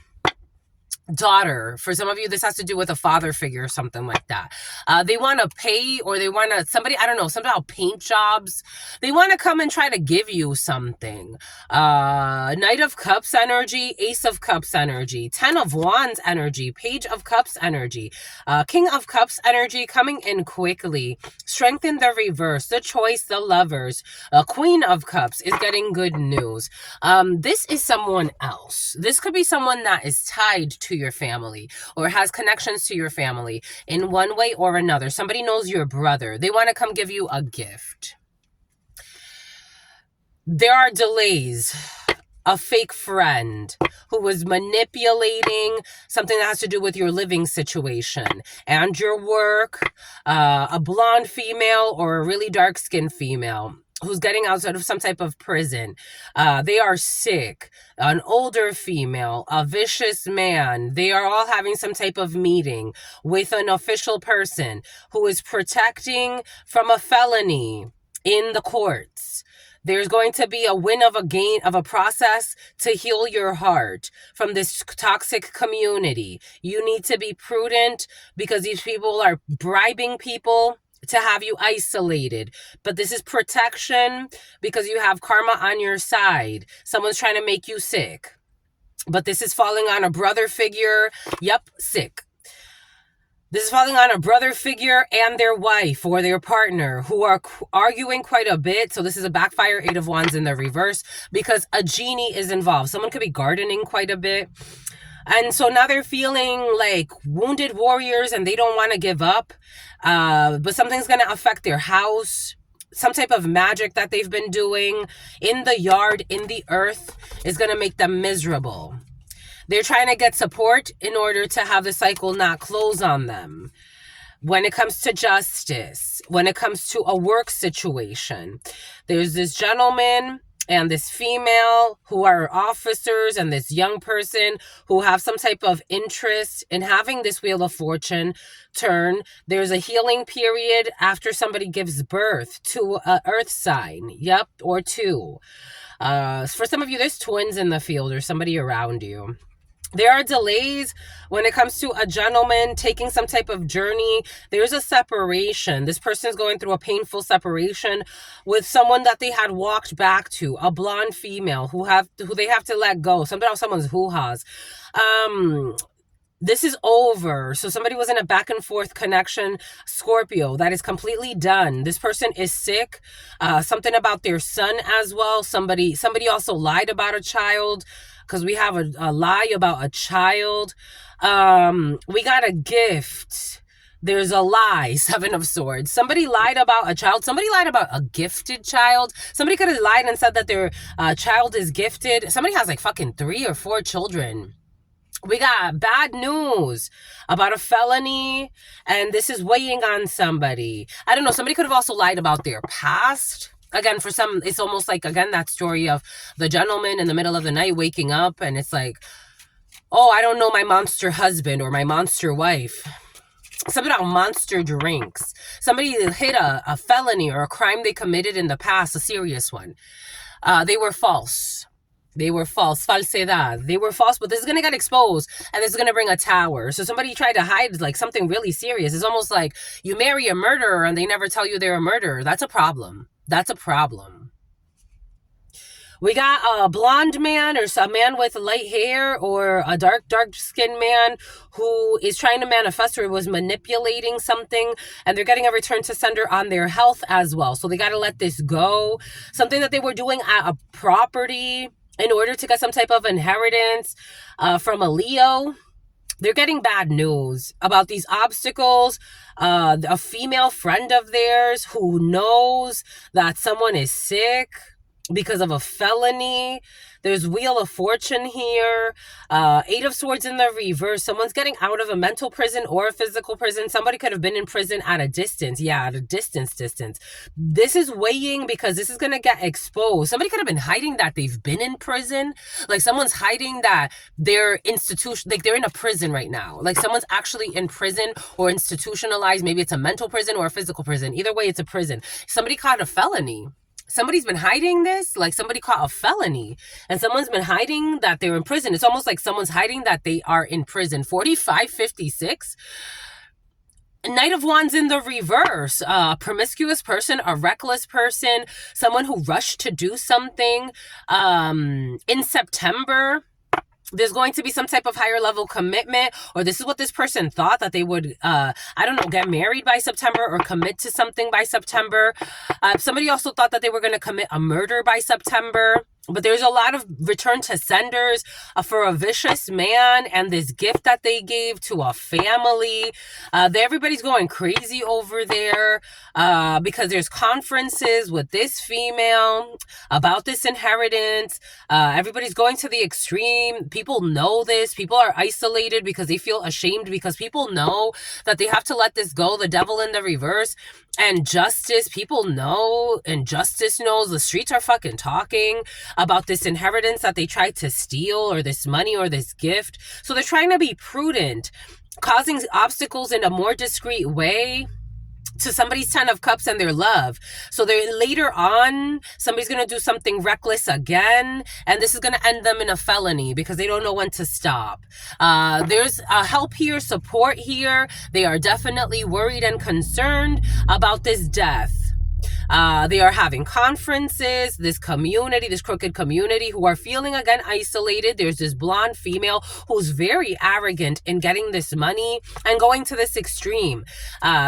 Daughter, for some of you this has to do with a father figure or something like that. They want to pay, or they want to, somebody, I don't know, something about paint jobs. They want to come and try to give you something. Knight of Cups energy, Ace of Cups energy, 10 of Wands energy, Page of Cups energy, King of Cups energy coming in quickly. Strength in the reverse, the Choice, the Lovers, Queen of Cups is getting good news. This is someone else. This could be someone that is tied to your family or has connections to your family in one way or another. Somebody knows your brother. They want to come give you a gift. There are delays. A fake friend who was manipulating something that has to do with your living situation and your work. A blonde female or a really dark-skinned female who's getting outside of some type of prison. They are sick. An older female, a vicious man. They are all having some type of meeting with an official person who is protecting from a felony in the courts. There's going to be a win of a gain of a process to heal your heart from this toxic community. You need to be prudent because these people are bribing people to have you isolated. But this is protection because you have karma on your side. Someone's trying to make you sick. But this is falling on a brother figure. Yep, sick. This is falling on a brother figure and their wife or their partner who are arguing quite a bit. So this is a backfire, 8 of Wands in the reverse because a genie is involved. Someone could be gardening quite a bit. And so now they're feeling like wounded warriors and they don't want to give up. But something's going to affect their house. Some type of magic that they've been doing in the yard, in the earth, is going to make them miserable. They're trying to get support in order to have the cycle not close on them. When it comes to justice, when it comes to a work situation, there's this gentleman and this female who are officers and this young person who have some type of interest in having this Wheel of Fortune turn. There's a healing period after somebody gives birth to an earth sign. Yep, or two. For some of you, there's twins in the field or somebody around you. There are delays when it comes to a gentleman taking some type of journey. There's a separation. This person is going through a painful separation with someone that they had walked back to, a blonde female who they have to let go. Something about someone's hoo-has. This is over. So somebody was in a back and forth connection, Scorpio, that is completely done. This person is sick. Something about their son as well. Somebody also lied about a child, because we have a lie about a child. We got a gift. There's a lie, Seven of Swords. Somebody lied about a child. Somebody lied about a gifted child. Somebody could have lied and said that their child is gifted. Somebody has like fucking 3 or 4 children. We got bad news about a felony, and this is weighing on somebody. I don't know. Somebody could have also lied about their past. Again, for some, it's almost like, again, that story of the gentleman in the middle of the night waking up, and it's like, oh, I don't know my monster husband or my monster wife. Something about monster drinks. Somebody hit a felony or a crime they committed in the past, a serious one. They were false. They were false. Falsedad. They were false, but this is going to get exposed, and this is going to bring a tower. So somebody tried to hide like something really serious. It's almost like you marry a murderer and they never tell you they're a murderer. That's a problem. That's a problem. We got a blonde man, or a man with light hair, or a dark skinned man who is trying to manifest or was manipulating something, and they're getting a return to sender on their health as well. So they got to let this go. Something that they were doing at a property in order to get some type of inheritance from a Leo. They're getting bad news about these obstacles. A female friend of theirs who knows that someone is sick because of a felony. There's Wheel of Fortune here. 8 of Swords in the reverse. Someone's getting out of a mental prison or a physical prison. Somebody could have been in prison at a distance. Yeah, at a distance. This is weighing because this is going to get exposed. Somebody could have been hiding that they've been in prison. Like someone's hiding that they're institution, like they're in a prison right now. Like someone's actually in prison or institutionalized. Maybe it's a mental prison or a physical prison. Either way, it's a prison. Somebody caught a felony. Somebody's been hiding this, like somebody caught a felony, and someone's been hiding that they're in prison. It's almost like someone's hiding that they are in prison. 4556. Knight of Wands in the reverse. A promiscuous person, a reckless person, someone who rushed to do something. In September, there's going to be some type of higher level commitment, or this is what this person thought, that they would, I don't know, get married by September or commit to something by September. Somebody also thought that they were going to commit a murder by September. But there's a lot of return to senders for a vicious man and this gift that they gave to a family. Everybody's going crazy over there because there's conferences with this female about this inheritance. Everybody's going to the extreme. People know this. People are isolated because they feel ashamed, because people know that they have to let this go. The devil in the reverse. And justice, people know, and justice knows. The streets are fucking talking about this inheritance that they tried to steal, or this money, or this gift. So they're trying to be prudent, causing obstacles in a more discreet way to somebody's 10 of Cups and their love. So they're later on, somebody's going to do something reckless again, and this is going to end them in a felony because they don't know when to stop. There's help here, support here. They are definitely worried and concerned about this death. They are having conferences, this community, this crooked community, who are feeling again isolated. There's this blonde female who's very arrogant in getting this money and going to this extreme.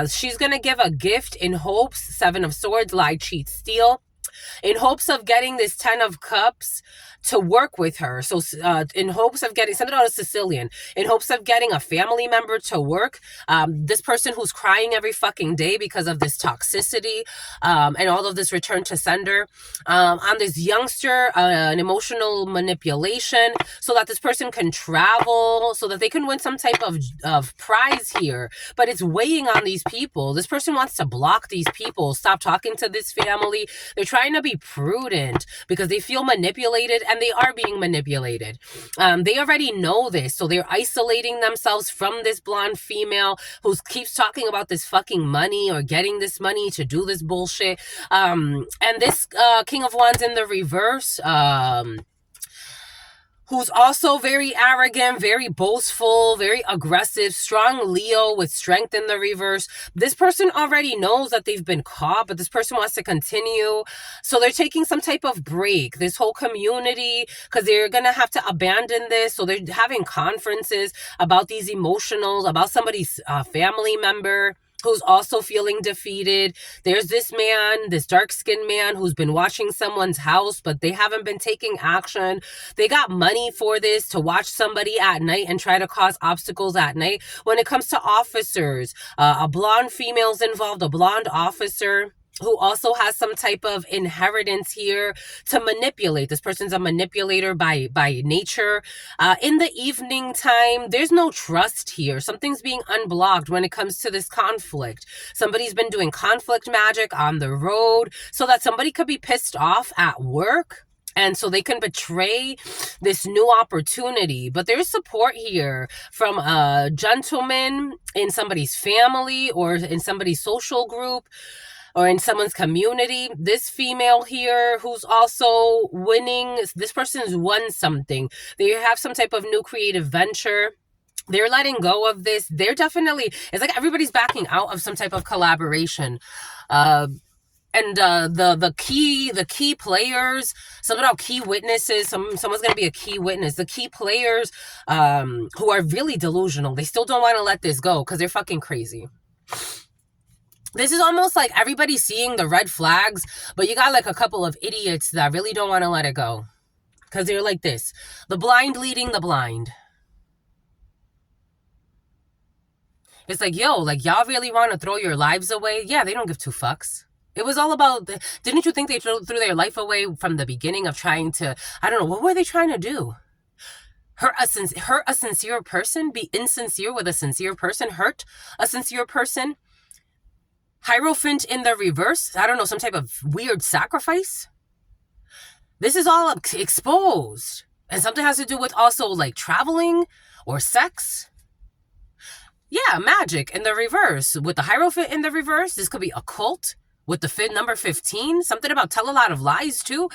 She's going to give a gift in hopes, 7 of Swords, lie, cheat, steal, in hopes of getting this 10 of Cups to work with her. So in hopes of getting, something out of Sicilian, in hopes of getting a family member to work. This person who's crying every fucking day because of this toxicity and all of this return to sender. On this youngster, an emotional manipulation so that this person can travel, so that they can win some type of prize here. But it's weighing on these people. This person wants to block these people, stop talking to this family. They're trying to be prudent because they feel manipulated, and they are being manipulated. They already know this, so they're isolating themselves from this blonde female who keeps talking about this fucking money or getting this money to do this bullshit. And this King of Wands in the reverse, who's also very arrogant, very boastful, very aggressive, strong Leo with strength in the reverse. This person already knows that they've been caught, but this person wants to continue. So they're taking some type of break, this whole community, because they're going to have to abandon this. So they're having conferences about these emotionals, about somebody's family member who's also feeling defeated. There's this man, this dark-skinned man who's been watching someone's house, but they haven't been taking action. They got money for this, to watch somebody at night and try to cause obstacles at night. When it comes to officers, a blonde female's involved, a blonde officer who also has some type of inheritance here to manipulate. This person's a manipulator by nature. In the evening time, there's no trust here. Something's being unblocked when it comes to this conflict. Somebody's been doing conflict magic on the road so that somebody could be pissed off at work, and so they can betray this new opportunity. But there's support here from a gentleman in somebody's family or in somebody's social group or in someone's community. This female here who's also winning, this person's won something. They have some type of new creative venture. They're letting go of this. They're definitely, it's like everybody's backing out of some type of collaboration. And the key players, something about key witnesses, someone's going to be a key witness. The key players who are really delusional, they still don't want to let this go because they're fucking crazy. This is almost like everybody's seeing the red flags, but you got like a couple of idiots that really don't want to let it go. Because they're like this. The blind leading the blind. It's like, yo, like y'all really want to throw your lives away? Yeah, they don't give two fucks. It was all about, didn't you think they threw their life away from the beginning of trying to, I don't know, what were they trying to do? Hurt a sincere person? Be insincere with a sincere person? Hurt a sincere person? Hierophant in the reverse, I don't know, some type of weird sacrifice. This is all exposed. And something has to do with also like traveling or sex. Yeah, magic in the reverse. With the Hierophant in the reverse, this could be occult. With the number 15, something about tell a lot of lies too.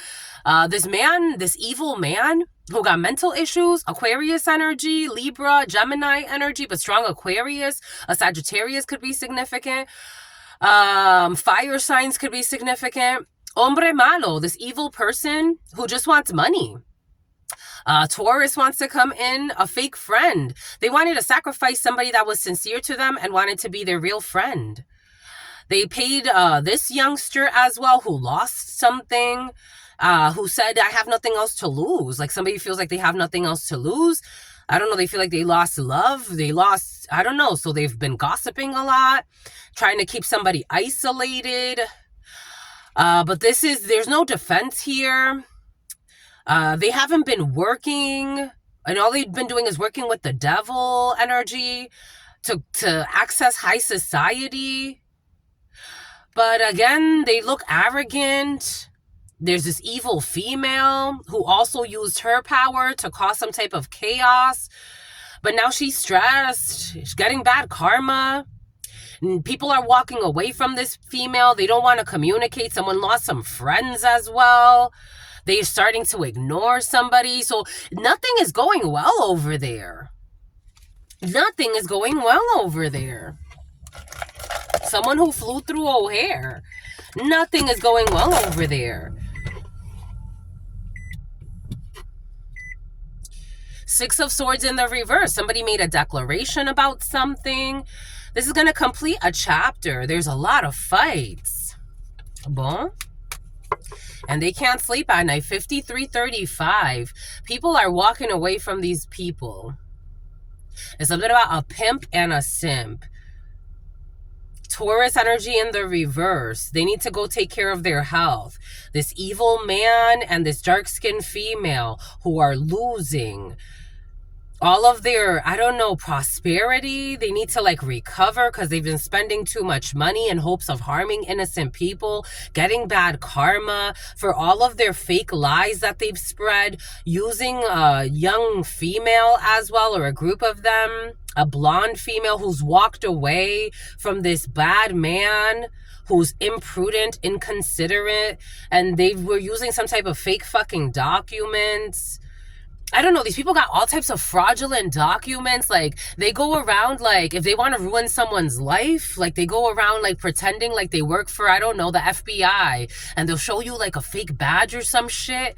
This evil man who got mental issues, Aquarius energy, Libra, Gemini energy, but strong Aquarius, a Sagittarius could be significant. Fire signs could be significant. Hombre malo, this evil person who just wants money. Taurus wants to come in, a fake friend. They wanted to sacrifice somebody that was sincere to them and wanted to be their real friend. They paid this youngster as well who lost something, who said, I have nothing else to lose. Like somebody feels like they have nothing else to lose. I don't know, they feel like they lost love. They lost, I don't know. So they've been gossiping a lot, trying to keep somebody isolated. But there's no defense here. They haven't been working, and all they've been doing is working with the devil energy to access high society. But again, they look arrogant. There's this evil female who also used her power to cause some type of chaos. But now she's stressed. She's getting bad karma. And people are walking away from this female. They don't want to communicate. Someone lost some friends as well. They're starting to ignore somebody. So nothing is going well over there. Nothing is going well over there. Someone who flew through O'Hare. Nothing is going well over there. Six of Swords in the reverse. Somebody made a declaration about something. This is going to complete a chapter. There's a lot of fights. Bon. And they can't sleep at night. 5335. People are walking away from these people. It's a bit about a pimp and a simp. Taurus energy in the reverse. They need to go take care of their health. This evil man and this dark-skinned female who are losing all of their, I don't know, prosperity. They need to like recover because they've been spending too much money in hopes of harming innocent people, getting bad karma for all of their fake lies that they've spread, using a young female as well, or a group of them, a blonde female who's walked away from this bad man who's imprudent, inconsiderate, and they were using some type of fake fucking documents. I don't know, these people got all types of fraudulent documents. Like, they go around, like, if they want to ruin someone's life, like, they go around, like, pretending like they work for, I don't know, the FBI, and they'll show you, like, a fake badge or some shit.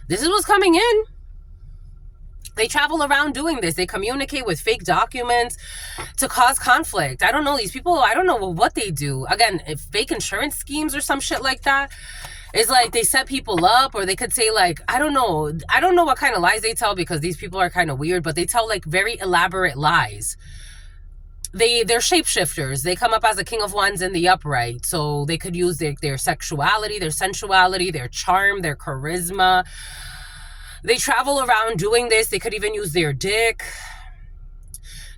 This is what's coming in. They travel around doing this. They communicate with fake documents to cause conflict. I don't know, these people, I don't know what they do. Again, if fake insurance schemes or some shit like that. It's like they set people up, or they could say, like, I don't know what kind of lies they tell, because these people are kind of weird, but they tell like very elaborate lies. They're shapeshifters. They come up as a king of wands in the upright, so they could use their sexuality, their sensuality, their charm, their charisma. They travel around doing this. They could even use their dick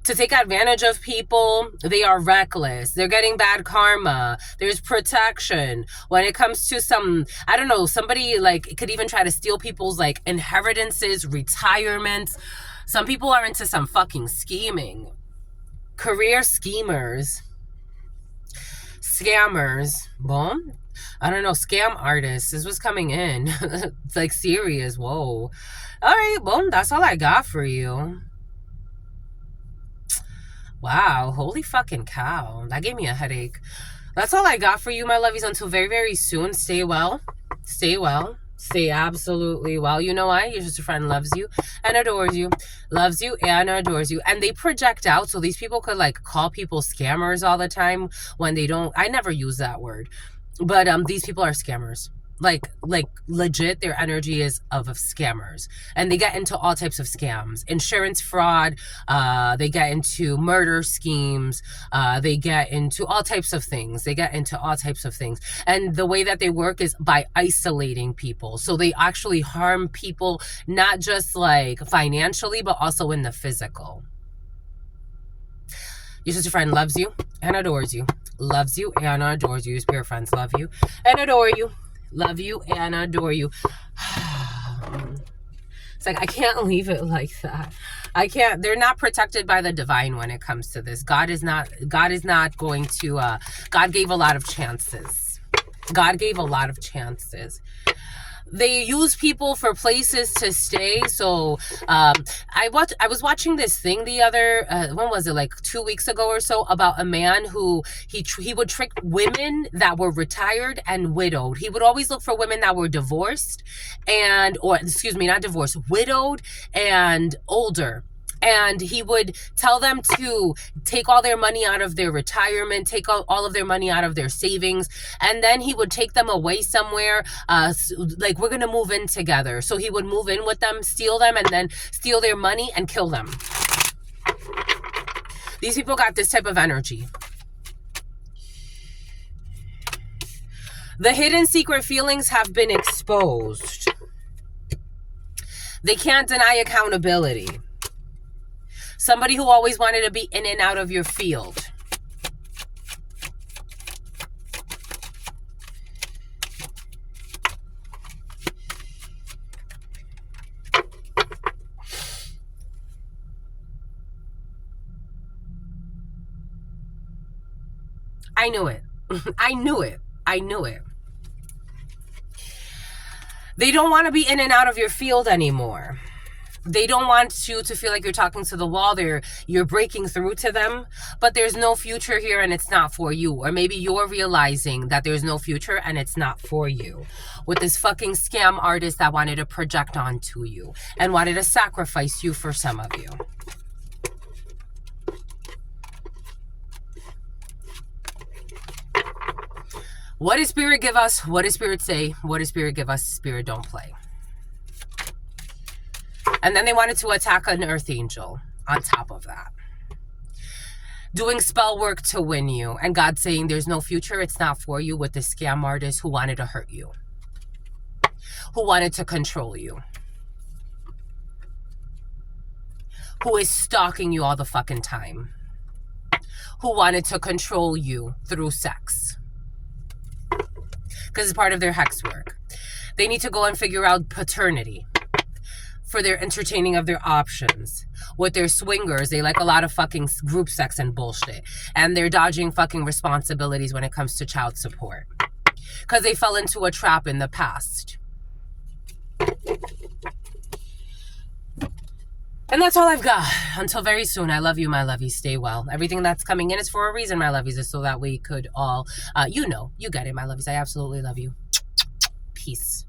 to take advantage of people. They are reckless. They're getting bad karma. There's protection. When it comes to some, I don't know, somebody like could even try to steal people's like inheritances, retirements. Some people are into some fucking scheming. Career schemers. Scammers. Boom. I don't know, scam artists. This was coming in. It's like serious. Whoa. All right, boom. That's all I got for you. Wow, holy fucking cow. That gave me a headache. That's all I got for you, my lovies. Until very, very soon. Stay well. Stay well. Stay absolutely well. You know why? Your sister friend loves you and adores you. Loves you and adores you. And they project out. So these people could like call people scammers all the time when they don't. I never use that word. But these people are scammers. Like legit, their energy is of scammers, and they get into all types of scams, insurance fraud, they get into murder schemes, they get into all types of things. And the way that they work is by isolating people. So they actually harm people, not just like financially, but also in the physical. Your sister friend loves you and adores you. Loves you and adores you. Your spirit friends love you and adore you. Love you and adore you. It's like, I can't leave it like that. I can't. They're not protected by the divine when it comes to this. God is not going to, God gave a lot of chances. God gave a lot of chances. They use people for places to stay. So I was watching this thing the other when was it, like 2 weeks ago or so, about a man who he would trick women that were retired and widowed. He would always look for women that were divorced not divorced, widowed and older. And he would tell them to take all their money out of their retirement, take all of their money out of their savings, and then he would take them away somewhere, like, we're going to move in together. So he would move in with them, steal them, and then steal their money and kill them. These people got this type of energy. The hidden secret feelings have been exposed. They can't deny accountability. Somebody who always wanted to be in and out of your field. I knew it. I knew it. I knew it. They don't want to be in and out of your field anymore. They don't want you to feel like you're talking to the wall. You're breaking through to them, but there's no future here and it's not for you. Or maybe you're realizing that there's no future and it's not for you. With this fucking scam artist that wanted to project onto you and wanted to sacrifice you for some of you. What does Spirit give us? What does Spirit say? What does Spirit give us? Spirit, don't play. And then they wanted to attack an earth angel on top of that. Doing spell work to win you. And God saying there's no future, it's not for you, with the scam artist who wanted to hurt you. Who wanted to control you. Who is stalking you all the fucking time. Who wanted to control you through sex. Because it's part of their hex work. They need to go and figure out paternity. For their entertaining of their options. With their swingers, they like a lot of fucking group sex and bullshit. And they're dodging fucking responsibilities when it comes to child support. Because they fell into a trap in the past. And that's all I've got. Until very soon. I love you, my lovies. Stay well. Everything that's coming in is for a reason, my lovies, is so that we could all, you get it, my lovies. I absolutely love you. Peace.